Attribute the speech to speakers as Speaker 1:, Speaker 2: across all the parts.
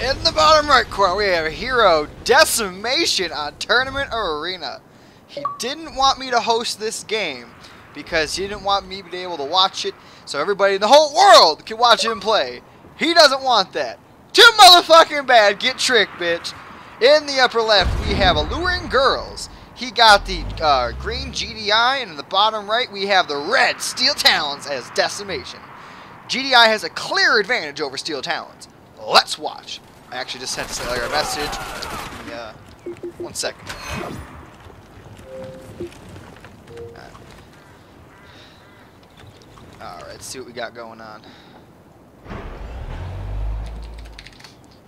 Speaker 1: In the bottom right corner, we have Hero Decimation on Tournament Arena. He didn't want me to host this game because he didn't want me to be able to watch it so everybody in the whole world can watch him play. He doesn't want that. Too motherfucking bad. Get tricked, bitch. In the upper left, we have Alluring Girls. He got the green GDI, and in the bottom right, we have the red Steel Talons as Decimation. GDI has a clear advantage over Steel Talons. Let's watch. I actually just sent a message. Yeah, 1 second. Alright, let's see what we got going on.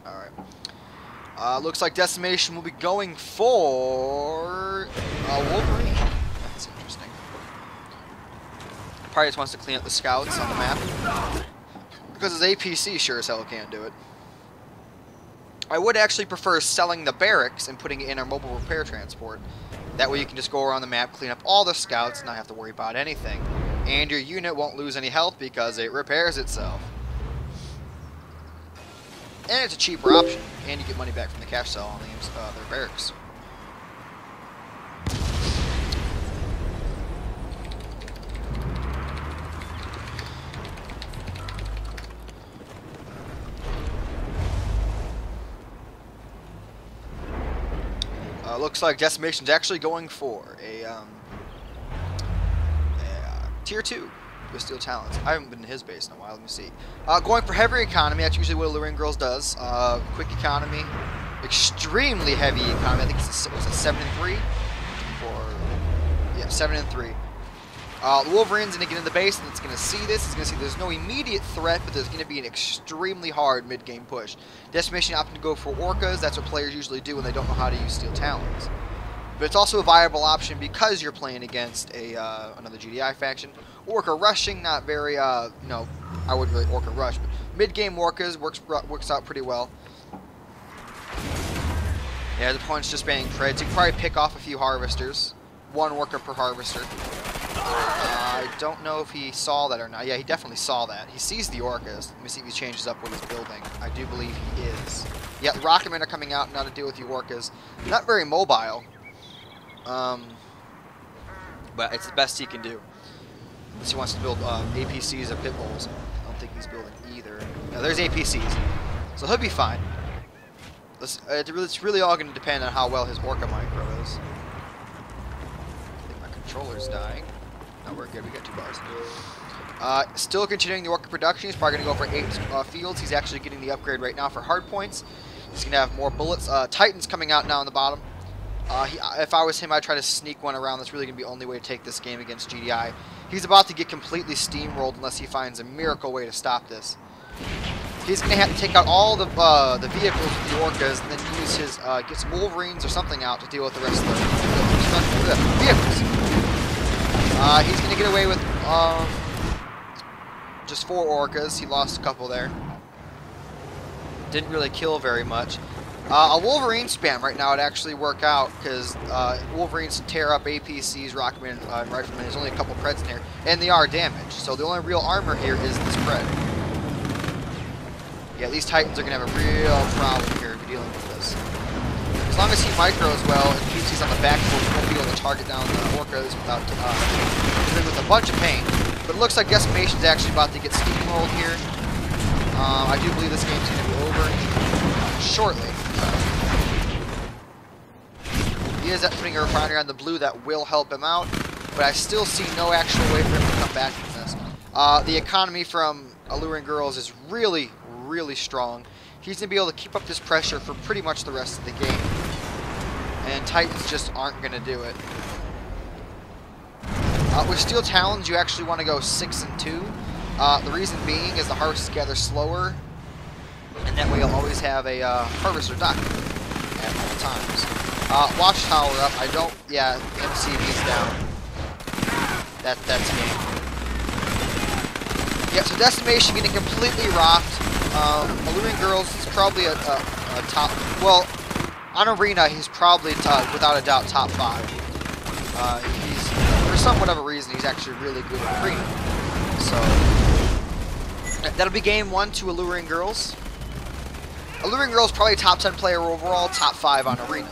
Speaker 1: Alright. Looks like Decimation will be going for Wolverine. That's interesting. Probably just wants to clean up the scouts on the map. Because his APC sure as hell can't do it. I would actually prefer selling the barracks and putting it in our mobile repair transport. That way you can just go around the map, clean up all the scouts, and not have to worry about anything. And your unit won't lose any health because it repairs itself. And it's a cheaper option, and you get money back from the cash sale on their barracks. Looks like Decimation's actually going for a tier 2 with Steel Talons. I haven't been to his base in a while. Let me see. Going for heavy economy. That's usually what Alluring Girls does. Quick economy, extremely heavy economy. I think it's a 7 and 3, or yeah, 7 and 3. The Wolverine's gonna get in the base, and it's gonna see this. It's gonna see there's no immediate threat, but there's gonna be an extremely hard mid-game push. Decimation opting to go for Orcas. That's what players usually do when they don't know how to use Steel Talons. But it's also a viable option because you're playing against another GDI faction. Orca rushing, not very, I wouldn't really Orca rush, but mid-game Orcas works out pretty well. Yeah, the opponent's just banning creds. You can probably pick off a few harvesters. 1 Orca per harvester. I don't know if he saw that or not. Yeah, he definitely saw that. He sees the Orcas. Let me see if he changes up what he's building. I do believe he is. Yeah, the Rocketmen are coming out now to deal with the Orcas. Not very mobile. But it's the best he can do. Unless he wants to build APCs or pit bulls. I don't think he's building either. No, there's APCs. So he'll be fine. It's really all going to depend on how well his Orca micro is. I think my controller's dying. No, we're good. We got 2 bars. Still continuing the Orca production. He's probably going to go for 8 fields. He's actually getting the upgrade right now for hard points. He's going to have more bullets. Titans coming out now on the bottom. If I was him, I'd try to sneak one around. That's really going to be the only way to take this game against GDI. He's about to get completely steamrolled unless he finds a miracle way to stop this. He's going to have to take out all the vehicles with the Orcas and then use his, get some Wolverines or something out to deal with the rest of the vehicles. He's going to get away with just 4 Orcas. He lost a couple there. Didn't really kill very much. A Wolverine spam right now would actually work out because Wolverines tear up APCs, Rocketmen, and Riflemen. There's only a couple creds in here, and they are damaged. So the only real armor here is this cred. Yeah, these Titans are going to have a real problem here if you're dealing with this. As long as he micros well and keeps these on the back foot, he won't be able to target down the Orcas without doing with a bunch of pain. But it looks like Decimation's actually about to get steamrolled here. I do believe this game's going to be over shortly. He is putting a refinery on the blue that will help him out, but I still see no actual way for him to come back from this. The economy from Alluring Girls is really, really strong. He's going to be able to keep up this pressure for pretty much the rest of the game. And Titans just aren't going to do it. With Steel Talons, you actually want to go 6 and 2. The reason being is the harvests gather slower, and that way you'll always have a harvester dock at all times. Watchtower up. I don't. Yeah, MCV's down. That's game. Yeah, so Decimation getting completely rocked. Alluring Girls is probably a top. Well, on Arena, he's probably without a doubt top 5. He's for some whatever reason he's actually really good at Arena. So that'll be game 1 to Alluring Girls. Alluring Girl's probably top 10 player overall, top 5 on Arena.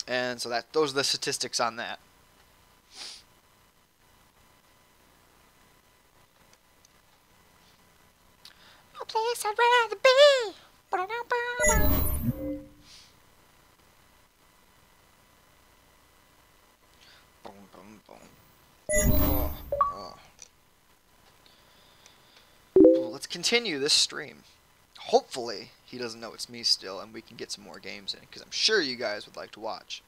Speaker 1: And so those are the statistics on that. No place I'd rather be. Boom, boom, boom. Oh, oh. Well, let's continue this stream. Hopefully, he doesn't know it's me still, and we can get some more games in, because I'm sure you guys would like to watch.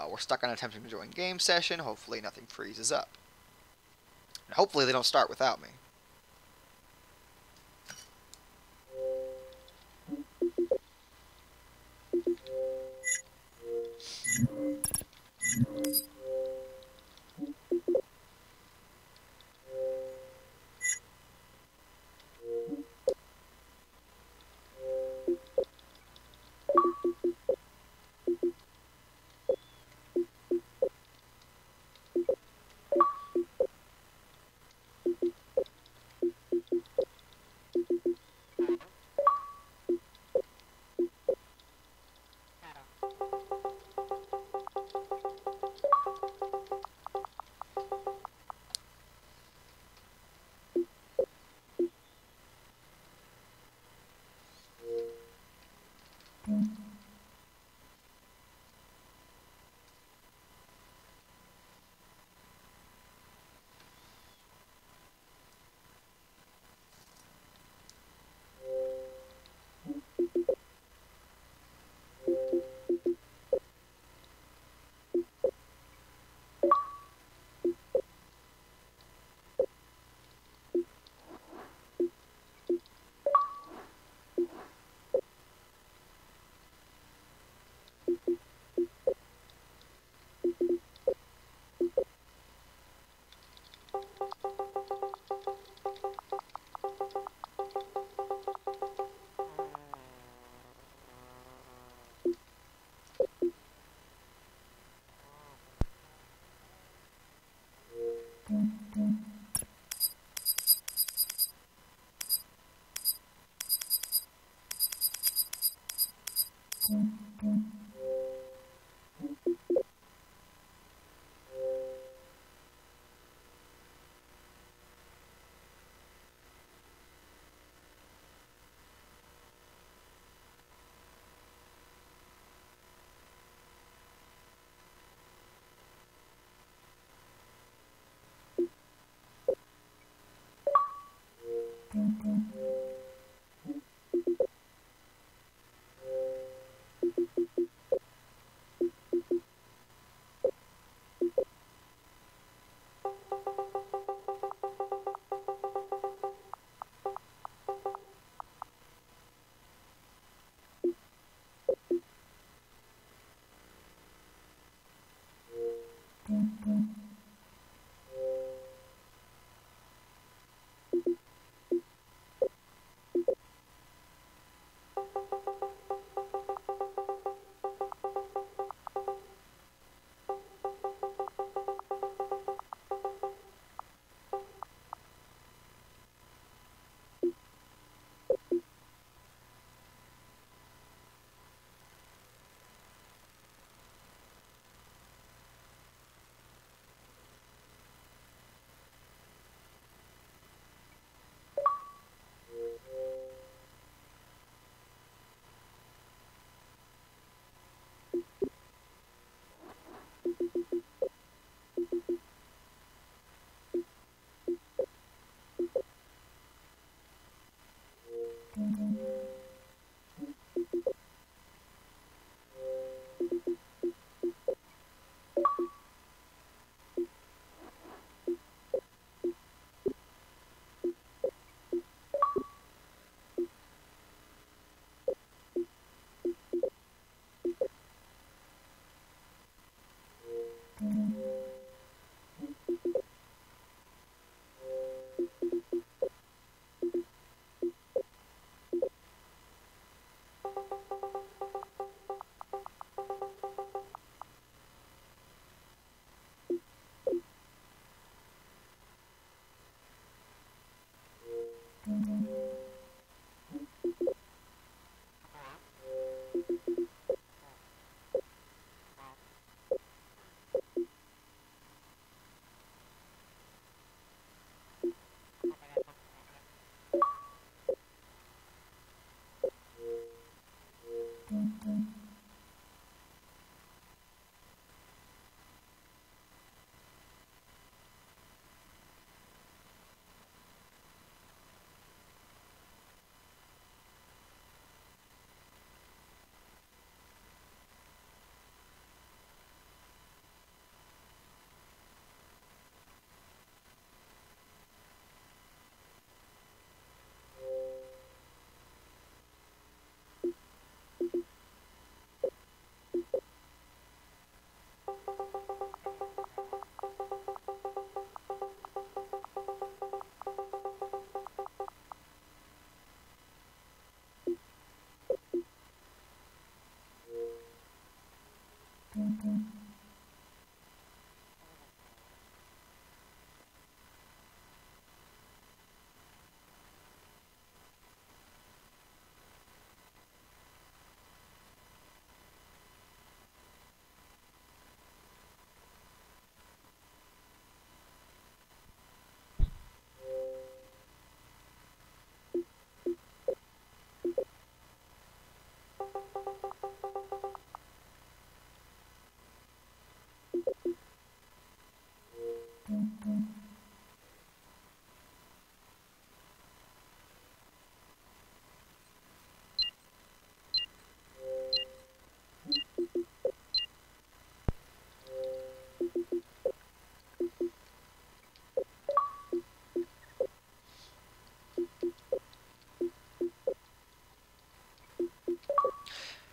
Speaker 1: We're stuck on attempting to join game session. Hopefully, nothing freezes up. And hopefully, they don't start without me.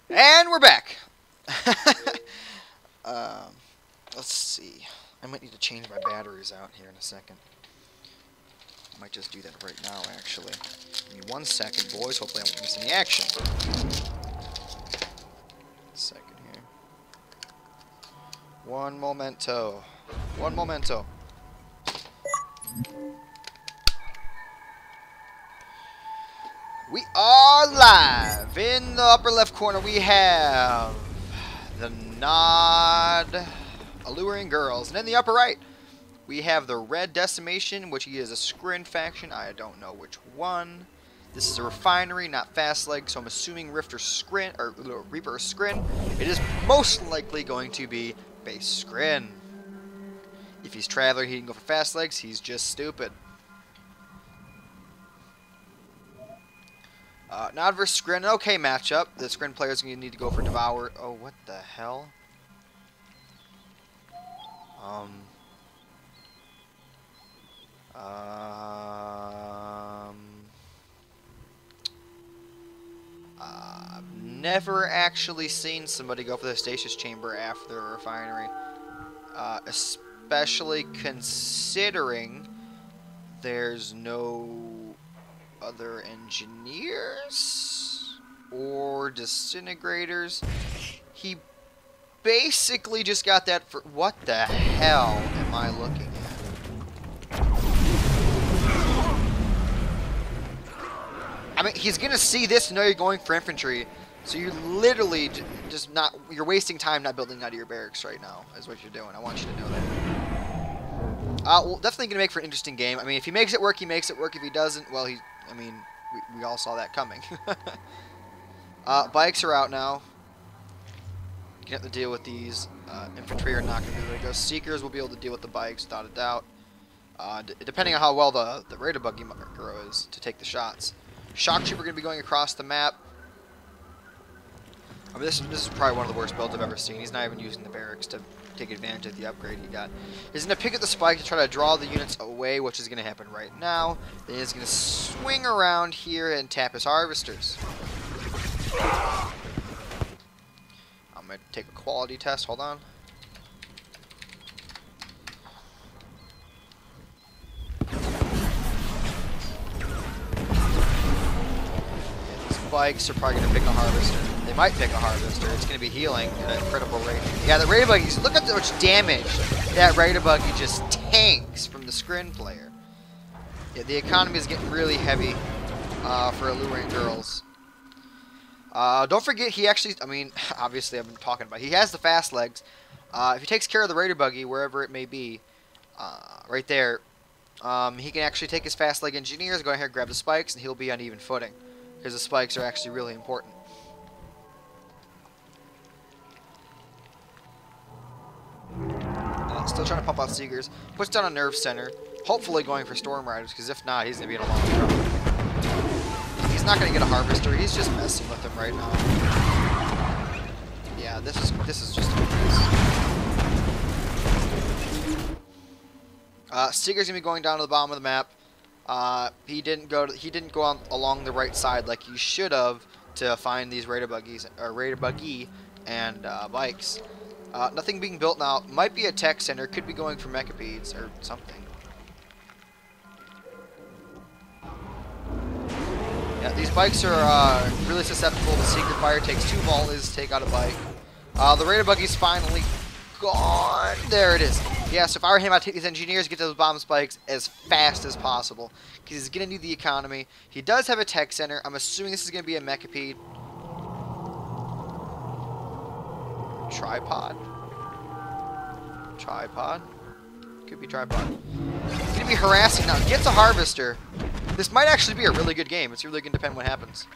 Speaker 1: And we're back. Let's see. I might need to change my batteries out here in a second. I might just do that right now, actually. Give me 1 second, boys. Hopefully I won't miss any action. Second here. One momento. One momento. We are live! In the upper left corner we have the Nod Alluring Girls. And in the upper right we have the Red Decimation, which is a Scrin faction. I don't know which one. This is a refinery, not fast leg, so I'm assuming Rift or Scrin, or Reaper or Scrin. It is most likely going to be base Scrin. If he's Traveler, he can go for fast legs. He's just stupid. Nod vs Scrin, okay matchup. The Scrin player's going to need to go for Devour. Oh, what the hell? I've never actually seen somebody go for the Stasis Chamber after the refinery. Especially considering there's no other engineers or disintegrators. He basically just got that for... What the hell am I looking at? I mean, he's gonna see this and know you're going for infantry, so you're literally just not... You're wasting time not building out of your barracks right now, is what you're doing. I want you to know that. Well, definitely gonna make for an interesting game. I mean, if he makes it work, he makes it work. If he doesn't, well, he... I mean, we all saw that coming. Bikes are out now. You have to deal with these. Infantry are not going to be able to go. Seekers will be able to deal with the bikes, without a doubt. Depending on how well the Raider Buggy Girl is to take the shots. Shock Trooper going to be going across the map. I mean, this is probably one of the worst builds I've ever seen. He's not even using the barracks to take advantage of the upgrade he got. He's going to pick up the spike to try to draw the units away, which is going to happen right now. Then he's going to swing around here and tap his harvesters. I'm going to take a quality test. Hold on. Bikes are probably going to pick a harvester. They might pick a harvester. It's going to be healing at a critical rate. Yeah, the Raider Buggies, look at how much damage that Raider Buggy just tanks from the Scrin player. Yeah, the economy is getting really heavy for Alluring Girls. Don't forget, he actually, I mean, obviously I've been talking about it. He has the fast legs. If he takes care of the Raider Buggy, wherever it may be, right there, he can actually take his fast leg engineers, go ahead and grab the spikes, and he'll be on even footing. Because the spikes are actually really important. Still trying to pump out Seekers. Puts down a Nerve Center. Hopefully going for Storm Riders, because if not, he's going to be in a lot of trouble. He's not going to get a Harvester. He's just messing with him right now. Yeah, this is just a mess. Seeker's going to be going down to the bottom of the map. He didn't go along the right side like he should have to find these Raider Buggies, or Raider Buggy and bikes. Nothing being built now. Might be a tech center. Could be going for Mechapedes or something. Yeah, these bikes are really susceptible to Secret Fire. Takes 2 volleys to take out a bike. The Raider Buggy's finally gone. There it is. Yeah, so if I were him, I'd take these engineers, get those bomb spikes as fast as possible. Because he's going to need the economy. He does have a tech center. I'm assuming this is going to be a Mechapede. Tripod. Tripod. Could be tripod. He's going to be harassing now. Gets a harvester. This might actually be a really good game. It's really going to depend what happens.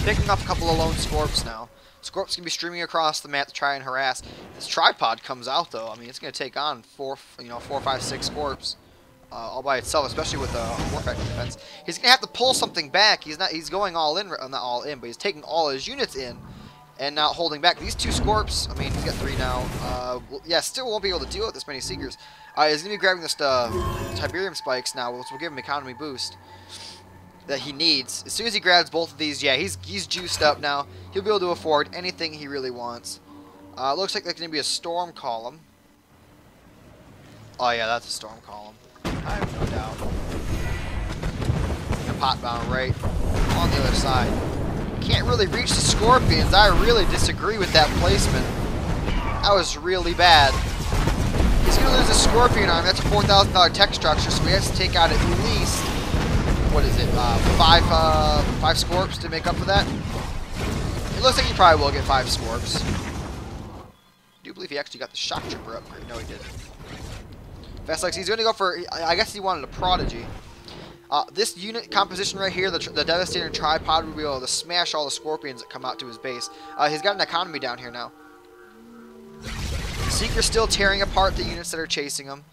Speaker 1: Picking up a couple of lone Scorps now. Scorp's going to be streaming across the map to try and harass. This tripod comes out, though. I mean, it's going to take on 4, 5, 6 Scorps all by itself, especially with the War Factory defense. He's going to have to pull something back. He's going all in, not all in, but he's taking all his units in and not holding back. These 2 Scorps, I mean, he's got 3 now. Yeah, still won't be able to deal with this many Seekers. He's going to be grabbing this Tiberium spikes now, which will give him economy boost. that he needs. As soon as he grabs both of these, yeah, he's juiced up now. He'll be able to afford anything he really wants. Looks like there's going to be a storm column. Oh yeah, that's a storm column. I have no doubt. A pot bound right on the other side. Can't really reach the scorpions. I really disagree with that placement. That was really bad. He's going to lose a scorpion arm. That's a $4,000 tech structure, so he has to take out at least, what is it, five scorps to make up for that? It looks like he probably will get 5 scorps. I do believe he actually got the shock trooper upgrade. No, he didn't. Fast Lex, he's going to go for, I guess he wanted a prodigy. This unit composition right here, the Devastator Tripod, will be able to smash all the scorpions that come out to his base. He's got an economy down here now. Seeker's still tearing apart the units that are chasing him.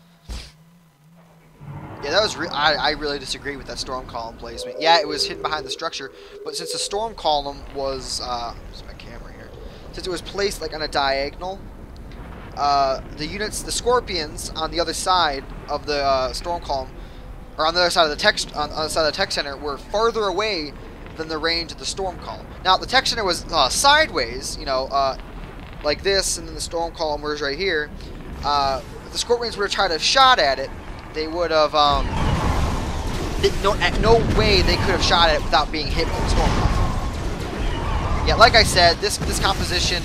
Speaker 1: Yeah, that was I really disagree with that storm column placement. Yeah, it was hidden behind the structure, but since the storm column was where's my camera here? Since it was placed like on a diagonal, the scorpions on the other side of the storm column, or on the other side of the tech center, were farther away than the range of the storm column. Now the tech center was sideways, you know, like this, and then the storm column was right here. If the scorpions were to try to have shot at it, they would have, no way they could have shot at it without being hit by the storm column. Yeah, like I said, this composition,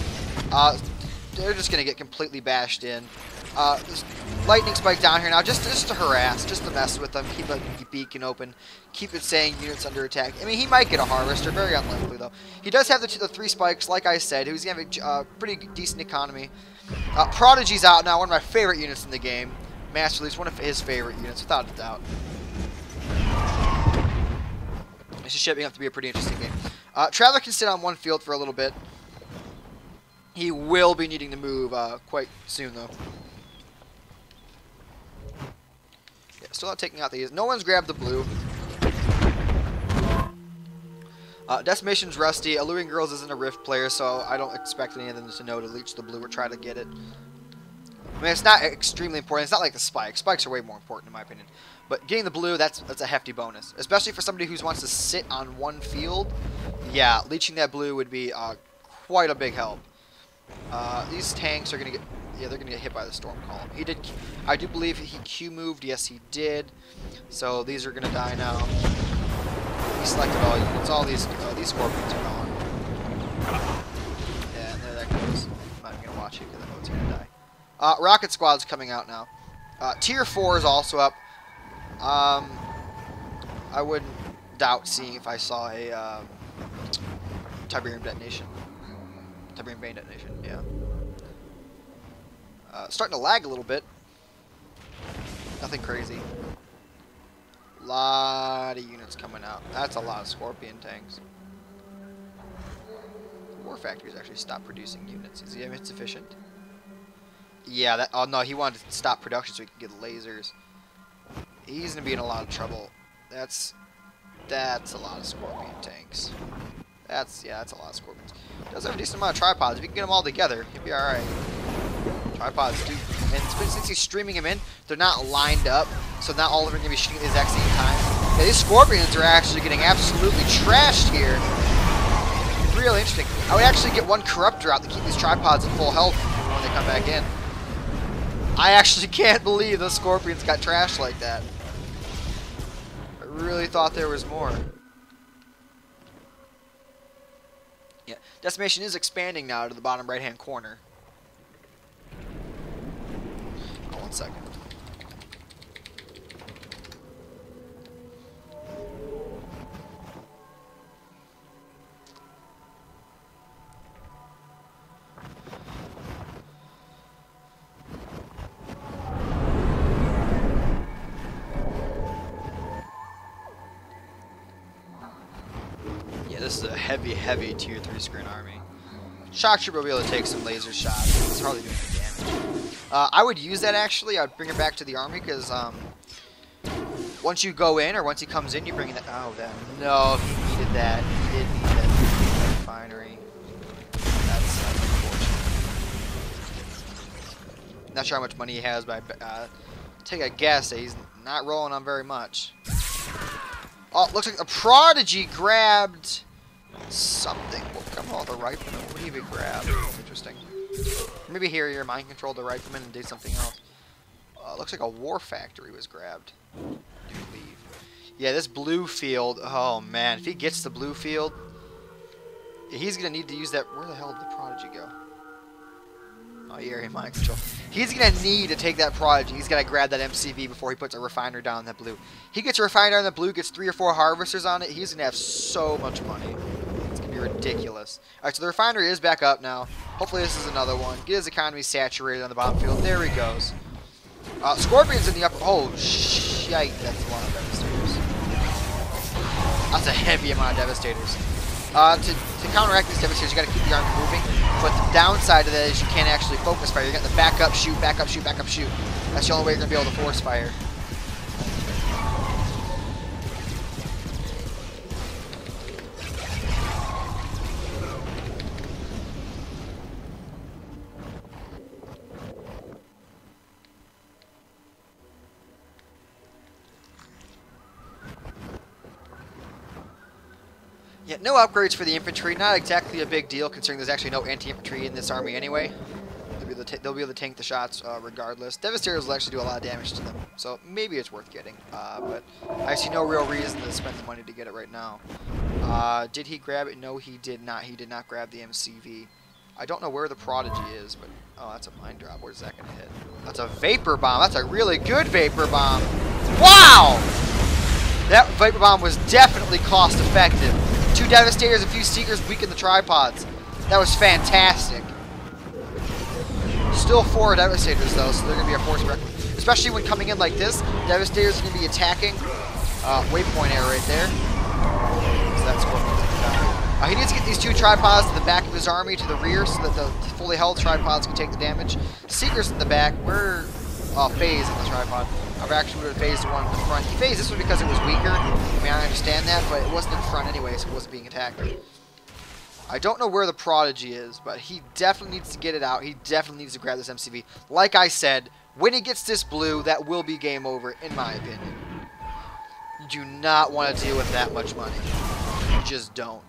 Speaker 1: they're just going to get completely bashed in. This lightning spike down here now, just to harass, just to mess with them, keep the beacon open, keep it saying units under attack. I mean, he might get a harvester, very unlikely though. He does have the 3 spikes, like I said. He's going to have a pretty decent economy. Prodigy's out now, one of my favorite units in the game. Master Leaf's one of his favorite units, without a doubt. This is shaping up to be a pretty interesting game. Traveler can sit on one field for a little bit. He will be needing to move quite soon, though. Yeah, still not taking out these. No one's grabbed the blue. Decimation's rusty. Alluring Girls isn't a Rift player, so I don't expect any of them to know to leech the blue or try to get it. I mean, it's not extremely important. It's not like the spikes. Spikes are way more important, in my opinion. But getting the blue, that's a hefty bonus. Especially for somebody who wants to sit on one field. Yeah, leeching that blue would be quite a big help. These tanks are going to get... Yeah, they're going to get hit by the storm column. He did... I do believe he Q moved. Yes, he did. So these are going to die now. He selected all units. All these scorpions are gone. Yeah, and there that goes. I'm not even going to watch it because I know it's going to die. Rocket Squad's coming out now. Tier 4 is also up. I wouldn't doubt seeing if I saw a Tiberium detonation. Tiberium Vein detonation, yeah. Starting to lag a little bit. Nothing crazy. Lot of units coming out. That's a lot of Scorpion tanks. War Factory's actually stopped producing units. Is he insufficient? Yeah, that. Oh no, he wanted to stop production so he could get lasers. He's gonna be in a lot of trouble. That's a lot of Scorpion tanks. That's a lot of Scorpions. Does have a decent amount of tripods. If you can get them all together, he'll be all right. Tripods do, and since he's streaming them in, they're not lined up, so not all of them are gonna be shooting at the exact same time. Yeah, these Scorpions are actually getting absolutely trashed here. Really interesting. I would actually get one Corruptor out to keep these tripods at full health when they come back in. I actually can't believe those Scorpions got trashed like that. I really thought there was more. Yeah, Decimation is expanding now to the bottom right-hand corner. Oh, 1 second. This is a heavy tier 3 screen army. Shock Trooper will be able to take some laser shots. It's hardly doing any damage. I would use that actually. I would bring it back to the army because once you go in or once he comes in, you bring that. Oh, that. No, he needed that. He did need that refinery. That's unfortunate. Not sure how much money he has, but take a guess that he's not rolling on very much. Oh, looks like the Prodigy grabbed something. Well, come on, the Rifleman. What do you even grab? That's interesting. Maybe here your mind controlled the Rifleman and did something else. Looks like a War Factory was grabbed. I do believe. Yeah, this blue field. Oh man, if he gets the blue field, he's gonna need to use that. Where the hell did the Prodigy go? Oh, area mind control. He's gonna need to take that Prodigy. He's gotta grab that MCV before he puts a refiner down on that blue. He gets a refiner on the blue, gets 3 or 4 harvesters on it. He's gonna have so much money. It's gonna be ridiculous. All right, so the refinery is back up now. Hopefully this is another one. Get his economy saturated on the bottom field. There he goes. Scorpion's in the upper. Oh shite! That's a lot of devastators. That's a heavy amount of devastators. To counteract these devastators, you got to keep the army moving. But the downside of that is you can't actually focus fire. You're getting the back up, shoot, back up, shoot, back up, shoot. That's the only way you're going to be able to force fire. Yeah, no upgrades for the infantry. Not exactly a big deal, considering there's actually no anti-infantry in this army anyway. They'll be able to tank the shots regardless. Devastators will actually do a lot of damage to them, so maybe it's worth getting. But I see no real reason to spend the money to get it right now. Did he grab it? No, he did not. He did not grab the MCV. I don't know where the Prodigy is, but oh, that's a mine drop. Where's that gonna hit? That's a Vapor Bomb. That's a really good Vapor Bomb. Wow! That Vapor Bomb was definitely cost effective. 2 Devastators, a few Seekers, weaken the tripods. That was fantastic. Still 4 Devastators though, so they're going to be a force record. Especially when coming in like this, Devastators are going to be attacking. Waypoint error right there. So that's what he needs to get these 2 tripods to the back of his army to the rear so that the fully held tripods can take the damage. Seekers in the back. We're phase in the tripod. I've actually would have phased the one in the front. He phased this one because it was weaker. I mean, I understand that, but it wasn't in front anyway, so it wasn't being attacked. I don't know where the Prodigy is, but he definitely needs to get it out. He definitely needs to grab this MCV. Like I said, when he gets this blue, that will be game over, in my opinion. You do not want to deal with that much money. You just don't.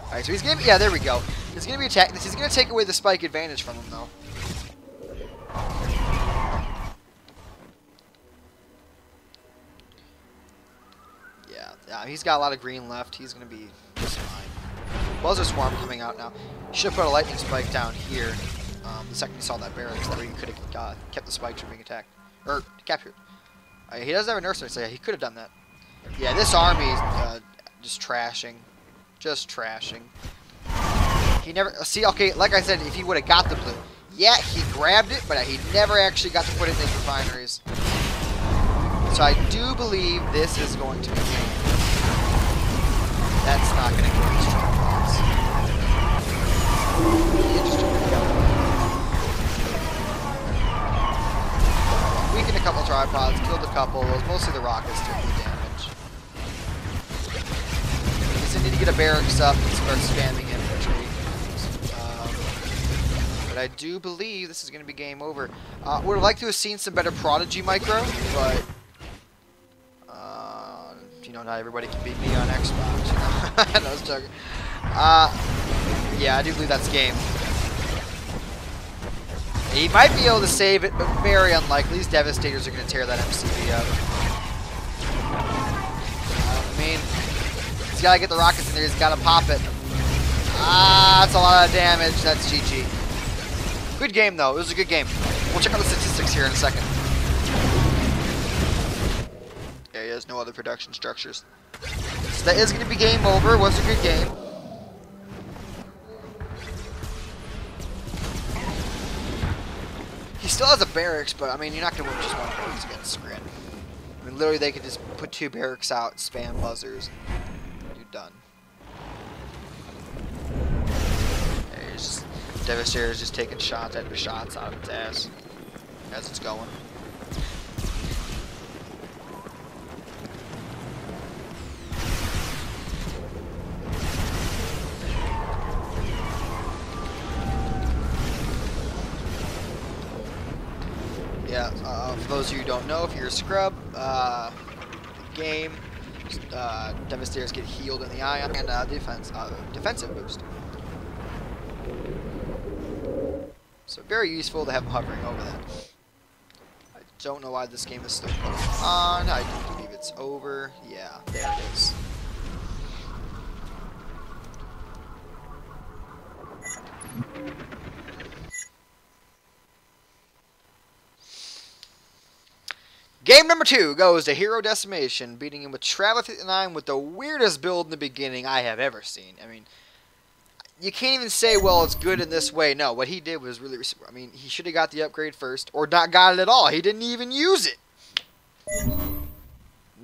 Speaker 1: Alright, so he's going to be... Yeah, there we go. He's going to be attacking this. He's going to take away the spike advantage from him, though. Yeah, he's got a lot of green left. He's going to be just fine. Buzzer Swarm coming out now. Should have put a lightning spike down here. The second he saw that barracks, that way he could have kept the spikes from being attacked. Or captured. He doesn't have a nursery, so yeah, he could have done that. Yeah, this army is just trashing. Just trashing. He never... See, okay, like I said, if he would have got the blue. Yeah, he grabbed it, but he never actually got to put it in his refineries. So I do believe this is going to be game. That's not going to kill these tripods. Weakened a couple tripods, killed a couple. It was mostly the rockets took the damage. He's going to need to get a barracks up and start spamming infantry. But I do believe this is going to be game over. Would have liked to have seen some better Prodigy micro, but... you know, not everybody can beat me on Xbox, you know? No, I was joking. Yeah, I do believe that's game. He might be able to save it, but very unlikely. These Devastators are going to tear that MCV up. I mean, he's got to get the rockets in there. He's got to pop it. That's a lot of damage. That's GG. Good game, though. It was a good game. We'll check out the statistics here in a second. Yeah, he has no other production structures. So that is going to be game over. It was a good game. He still has a barracks, but I mean, you're not going to win just one barracks against Scrin. I mean, literally, they could just put 2 barracks out, spam buzzers, and you're done. Yeah, just, Devastator's just taking shots after shots out of its ass as it's going. Yeah, for those of you who don't know, if you're a scrub, the game Devastators get healed in the ion and defensive boost. So very useful to have them hovering over that. I don't know why this game is still going on. I do believe it's over. Yeah, there it is. Game number 2 goes to Hero Decimation, beating him with Traveler 59 with the weirdest build in the beginning I have ever seen. I mean, you can't even say, well, it's good in this way. No, what he did was really... I mean, he should have got the upgrade first, or not got it at all. He didn't even use it.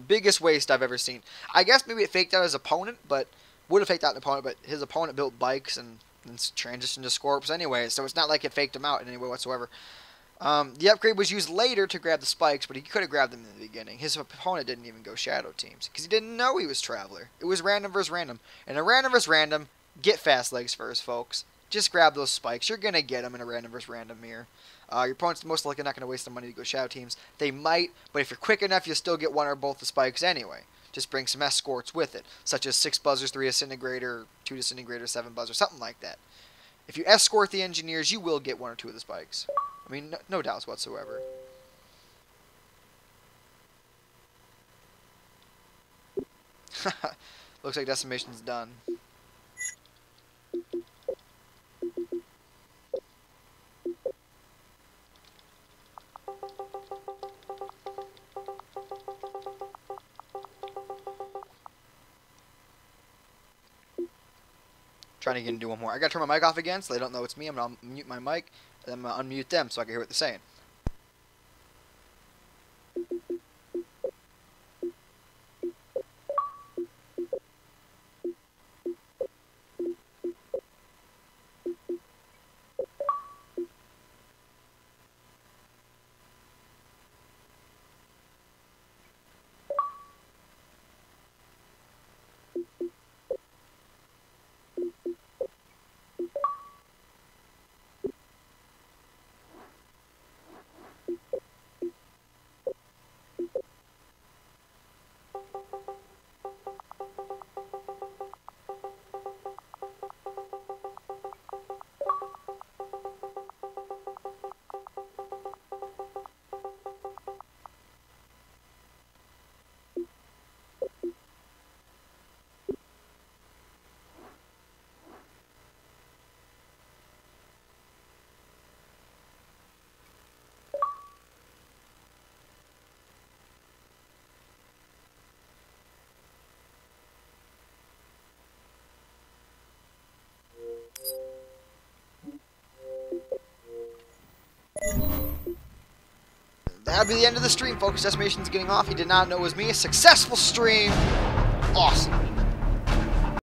Speaker 1: Biggest waste I've ever seen. I guess maybe it faked out his opponent, but... Would have faked out an opponent, but his opponent built bikes and transitioned to Scorps anyway, so it's not like it faked him out in any way whatsoever. The upgrade was used later to grab the spikes, but he could have grabbed them in the beginning. His opponent didn't even go Shadow Teams, because he didn't know he was Traveler. It was random versus random. And a random versus random, get fast legs first, folks. Just grab those spikes. You're going to get them in a random versus random mirror. Your opponent's most likely not going to waste the money to go Shadow Teams. They might, but if you're quick enough, you'll still get one or both the spikes anyway. Just bring some escorts with it, such as 6 buzzers, 3 disintegrator, 2 disintegrator, 7 buzzer, something like that. If you escort the engineers, you will get 1 or 2 of the spikes. I mean, no doubts whatsoever. Looks like Decimation's done. Trying to get into one more. I gotta turn my mic off again so they don't know it's me. I'm gonna mute my mic, and I'm gonna unmute them so I can hear what they're saying. That'll be the end of the stream, folks. Decimation's getting off. He did not know it was me. A successful stream. Awesome.